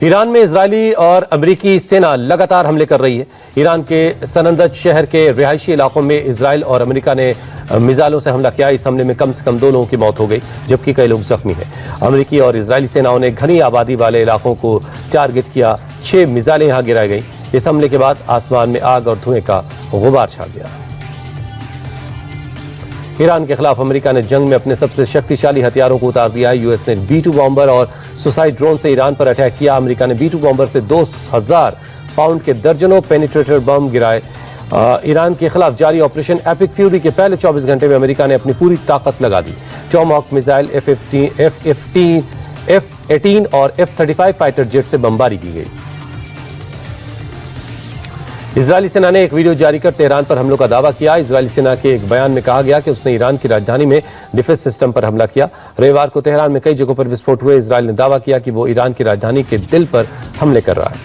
Iran में Israeli और अमेरिकी सेना लगातार हमले कर रही है। ईरान के सनंदज शहर के रिहायशी इलाकों में इजरायल और अमेरिका ने मिसाइलों से हमला किया। इस हमले में कम से कम 2 लोगों की मौत हो गई, जबकि कई लोग जख्मी हैं। अमेरिकी और इजरायली सेनाओं ने घनी आबादी वाले इलाकों को टारगेट किया। 6 मिसाइलें यहां गिराई गई। इस हमले के बाद आसमान में आग और धुएं का गुबार छा गया। ईरान के खिलाफ अमेरिका ने जंग में अपने सबसे शक्तिशाली हथियारों को उतार दिया है। यूएस ने B-2 बॉम्बर और सुसाइड ड्रोन से ईरान पर अटैक किया। अमेरिका ने B-2 बॉम्बर से 2000 पाउंड के दर्जनों पेनिट्रेटर बम गिराए। ईरान के खिलाफ जारी ऑपरेशन एपिक फ्यूरी के पहले 24 घंटे में अमेरिका ने अपनी पूरी ताकत लगा दी। टॉमहॉक मिसाइल, F-18 और F-35 फाइटर जेट से बमबारी की गई। इजरायली सेना ने एक वीडियो जारी कर तेहरान पर हमलों का दावा किया। इजरायली सेना के एक बयान में कहा गया कि उसने ईरान की राजधानी में डिफेंस सिस्टम पर हमला किया। रविवार को तेहरान में कई जगहों पर विस्फोट हुए। इजरायल ने दावा किया कि वो ईरान की राजधानी के दिल पर हमले कर रहा है।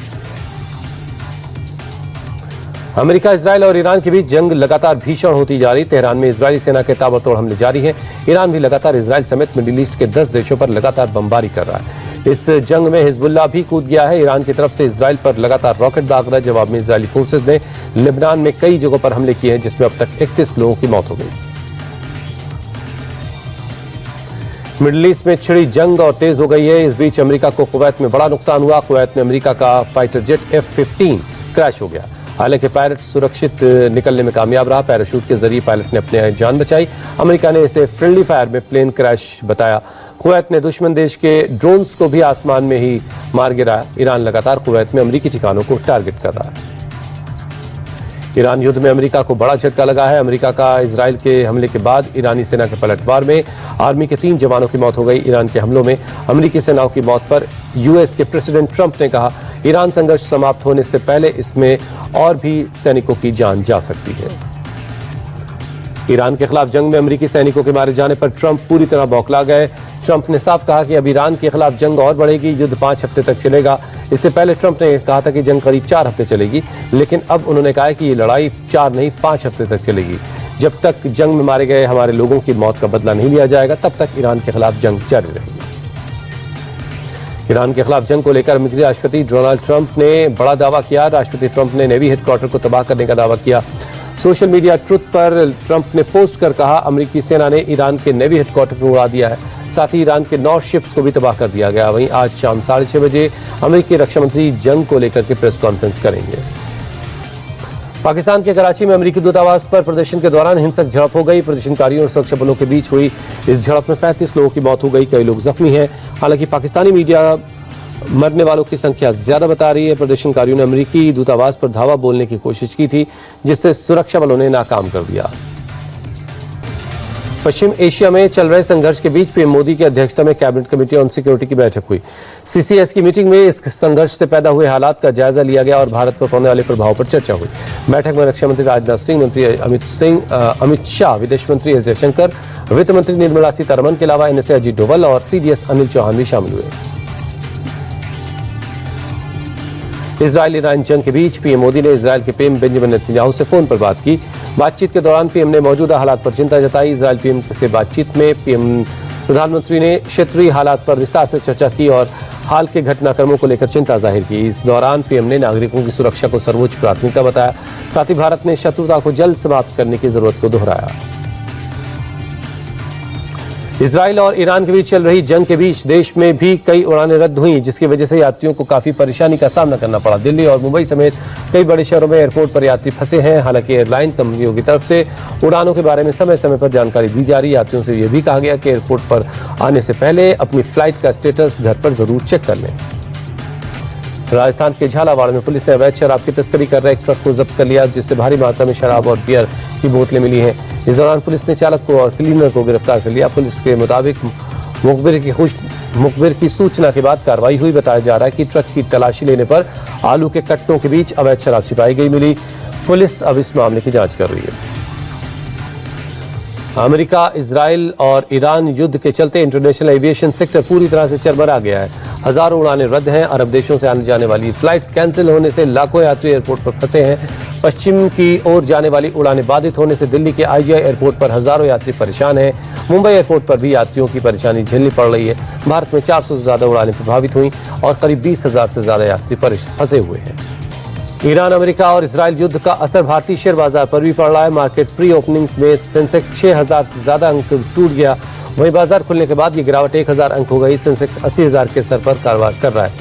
अमेरिका, इजरायल और ईरान के बीच जंग लगातार भीषण होती जा रही। तेहरान में इजरायली सेना के ताबड़तोड़ हमले जारी हैं। ईरान भी लगातार इजरायल समेत मिडिल ईस्ट के 10 देशों पर लगातार बमबारी कर रहा है। इस जंग में हिजबुल्लाह भी कूद गया है। ईरान की तरफ से इजरायल पर लगातार रॉकेट दाग रहा है। जवाब में इजरायली फोर्सेज ने लेबनान में कई जगहों पर हमले किए हैं, जिसमें अब तक 31 लोगों की मौत हो गई। मिडिल ईस्ट में छिड़ी जंग और तेज हो गई है। इस बीच अमेरिका को कुवैत में बड़ा नुकसान हुआ। कुवैत में अमेरिका का फाइटर जेट F-15 क्रैश हो गया। हालांकि पायलट सुरक्षित निकलने में कामयाब रहा। पैराशूट के जरिए पायलट ने अपनी जान बचाई। अमेरिका ने इसे फ्रेंडली फायर में प्लेन क्रैश बताया। कुवैत ने दुश्मन देश के ड्रोन्स को भी आसमान में ही मार गिराया। ईरान लगातार कुवैत में अमेरिकी ठिकानों को टारगेट कर रहा है। ईरान युद्ध में अमेरिका को बड़ा झटका लगा है। अमेरिका का इजरायल के हमले के बाद ईरानी सेना के पलटवार में आर्मी के 3 जवानों की मौत हो गई। ईरान के हमलों में अमेरिकी सेनाओं की मौत पर यूएस के प्रेसिडेंट ट्रंप ने कहा, ईरान संघर्ष समाप्त होने से पहले इसमें और भी सैनिकों की जान जा सकती है। ईरान के खिलाफ जंग में अमेरिकी सैनिकों के मारे जाने पर ट्रंप पूरी तरह बौखला गए। ट्रंप ने साफ कहा कि अब ईरान के खिलाफ जंग और बढ़ेगी। युद्ध 5 हफ्ते तक चलेगा। इससे पहले ट्रंप ने कहा था कि जंग करीब 4 हफ्ते चलेगी, लेकिन अब उन्होंने कहा है कि ये लड़ाई 4 नहीं 5 हफ्ते तक चलेगी। जब तक जंग में मारे गए हमारे लोगों की मौत का बदला नहीं लिया जाएगा, तब तक ईरान के खिलाफ जंग जारी रहेगी। ईरान के खिलाफ जंग को लेकर अमेरिकी राष्ट्रपति डोनाल्ड ट्रंप ने बड़ा दावा किया। राष्ट्रपति ट्रंप ने नेवी हेडक्वार्टर को तबाह करने का दावा किया। सोशल मीडिया ट्रुथ पर ट्रंप ने पोस्ट कर कहा, अमेरिकी सेना ने ईरान के नेवी हेडक्वार्टर को उड़ा दिया है। साथ ही ईरान के 9 शिप्स को भी तबाह कर दिया गया। वहीं आज शाम 6:30 बजे अमेरिकी रक्षा मंत्री जंग को लेकर के प्रेस कॉन्फ्रेंस करेंगे। पाकिस्तान के कराची में अमेरिकी दूतावास पर प्रदर्शन के दौरान हिंसक झड़प हो गई। प्रदर्शनकारियों और सुरक्षा बलों के बीच हुई इस झड़प में 35 लोगों की मौत हो गई, कई लोग जख्मी हैं। हालांकि पाकिस्तानी मीडिया मरने वालों की संख्या ज्यादा बता रही है। प्रदर्शनकारियों ने अमेरिकी दूतावास पर धावा बोलने की कोशिश की थी, जिससे सुरक्षा बलों ने नाकाम कर दिया। पश्चिम एशिया में चल रहे संघर्ष के बीच पीएम मोदी की अध्यक्षता में कैबिनेट कमेटी ऑन सिक्योरिटी की बैठक हुई। सीसीएस की मीटिंग में इस संघर्ष से पैदा हुए हालात का जायजा लिया गया और भारत पर पड़ने वाले प्रभाव पर चर्चा हुई। बैठक में रक्षा मंत्री राजनाथ सिंह, मंत्री अमित शाह, विदेश मंत्री एस जयशंकर, वित्त मंत्री निर्मला सीतारमण के अलावा NSA अजीत डोभाल और CDS अनिल चौहान भी शामिल हुए। इजरायल ईरान जंग के बीच पीएम मोदी ने इजरायल के पीएम बेंजामिन नेतन्याहू से फोन पर बात की। बातचीत के दौरान पीएम ने मौजूदा हालात पर चिंता जताई। इजरायल पीएम से बातचीत में प्रधानमंत्री ने क्षेत्रीय हालात पर विस्तार से चर्चा की और हाल के घटनाक्रमों को लेकर चिंता जाहिर की। इस दौरान पीएम ने नागरिकों की सुरक्षा को सर्वोच्च प्राथमिकता बताया। साथ ही भारत ने शत्रुता को जल्द समाप्त करने की जरूरत को दोहराया। इजरायल और ईरान के बीच चल रही जंग के बीच देश में भी कई उड़ानें रद्द हुई, जिसकी वजह से यात्रियों को काफी परेशानी का सामना करना पड़ा। दिल्ली और मुंबई समेत कई बड़े शहरों में एयरपोर्ट पर यात्री फंसे हैं। हालांकि एयरलाइन कंपनियों की तरफ से उड़ानों के बारे में समय समय पर जानकारी दी जा रही है। यात्रियों से यह भी कहा गया कि एयरपोर्ट पर आने से पहले अपनी फ्लाइट का स्टेटस घर पर जरूर चेक कर लें। राजस्थान के झालावाड़ में पुलिस ने अवैध शराब की तस्करी कर रहे एक ट्रक को जब्त कर लिया, जिससे भारी मात्रा में शराब और बियर की बोतलें मिली हैं। इस दौरान पुलिस ने चालक को और क्लीनर को गिरफ्तार कर लिया। पुलिस के मुताबिक मुखबिर की सूचना के बाद कार्रवाई हुई। बताया जा रहा है कि ट्रक की तलाशी लेने पर आलू के कट्टों के बीच अवैध शराब छिपाई गई मिली। पुलिस अब इस मामले की जांच कर रही है। अमेरिका, इजरायल और ईरान युद्ध के चलते इंटरनेशनल एविएशन सेक्टर पूरी तरह से चरमरा गया है। हजारों उड़ानें रद्द हैं। अरब देशों से आने जाने वाली फ्लाइट्स कैंसिल होने से लाखों यात्री एयरपोर्ट पर फंसे हैं। पश्चिम की ओर जाने वाली उड़ानें बाधित होने से दिल्ली के आईजीआई एयरपोर्ट पर हजारों यात्री परेशान हैं। मुंबई एयरपोर्ट पर भी यात्रियों की परेशानी झेलनी पड़ रही है। भारत में 400 से ज्यादा उड़ानें प्रभावित हुई और करीब 20,000 से ज्यादा यात्री फंसे हुए हैं। ईरान, अमेरिका और इजरायल युद्ध का असर भारतीय शेयर बाजार पर भी पड़ रहा है। मार्केट प्री ओपनिंग में सेंसेक्स 6,000 से ज्यादा अंक टूट गया। वहीं बाजार खुलने के बाद ये गिरावट 1,000 अंक हो गई। सेंसेक्स 80,000 के स्तर पर कारोबार कर रहा है।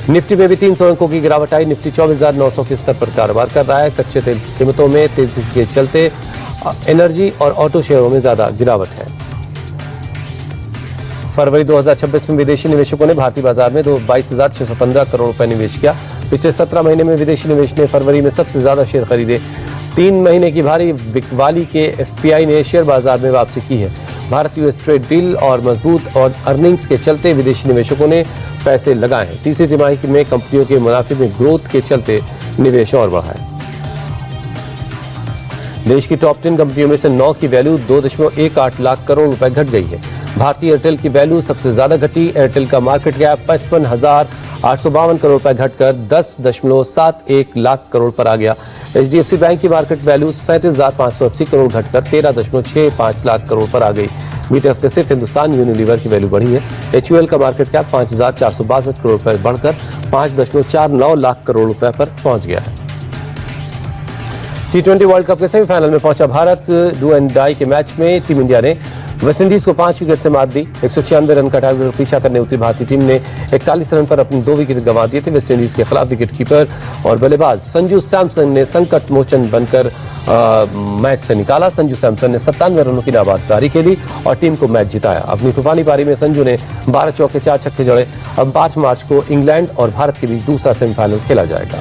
निफ्टी में भी 300 अंकों की गिरावट आई। निफ्टी 24,900 के स्तर पर कारोबार कर रहा है। कच्चे तेल कीमतों में तेजी के चलते एनर्जी और ऑटो शेयरों में ज्यादा गिरावट है। फरवरी 2026 में विदेशी निवेशकों ने भारतीय बाजार में 22,615 करोड़ रुपए निवेश किया। पिछले 17 महीने में विदेशी निवेश ने फरवरी में सबसे ज्यादा शेयर खरीदे। 3 महीने की भारी बिकवाली के एफपीआई ने शेयर बाजार में वापसी की है। भारत यूएस ट्रेड डील और मजबूत और अर्निंग्स के चलते विदेशी निवेशकों ने पैसे लगाए हैं। तीसरी तिमाही में कंपनियों के मुनाफे में ग्रोथ के चलते निवेश और बढ़ा है। देश की टॉप 10 कंपनियों में से 9 की वैल्यू 2.18 लाख करोड़ रुपए घट गई है। भारतीय एयरटेल की वैल्यू सबसे ज्यादा घटी। एयरटेल का मार्केट कैप 55,852 करोड़ रुपए घटकर 10.71 लाख करोड़ पर आ गया। एचडीएफसी बैंक की मार्केट वैल्यू 37,580 करोड़ घटकर 13.65 लाख करोड़ पर आ गई। बीते हफ्ते से हिंदुस्तान यूनिलीवर की वैल्यू बढ़ी है। एचयूएल का मार्केट कैप 5,462 करोड़ रुपए बढ़कर 5.49 लाख करोड़ रुपए पर पहुंच गया है। T20 वर्ल्ड कप के सेमीफाइनल में पहुंचा भारत। डू एंड डाई के मैच में टीम इंडिया ने वेस्टइंडीज को 5 विकेट से मात दी। 196 रन का टारगेट पीछा करने उतरी भारतीय टीम ने 41 रन पर अपने 2 विकेट गंवा दिए थे। वेस्टइंडीज के खिलाफ विकेटकीपर और बल्लेबाज संजू सैमसन ने संकट मोचन बनकर मैच से निकाला। संजू सैमसन ने 97 रनों की नाबाद खेली और टीम को मैच जिताया। अपनी तूफानी पारी में संजू ने 12 चौके 4 छक्के जड़े। अब 5 मार्च को इंग्लैंड और भारत के बीच दूसरा सेमीफाइनल खेला जाएगा।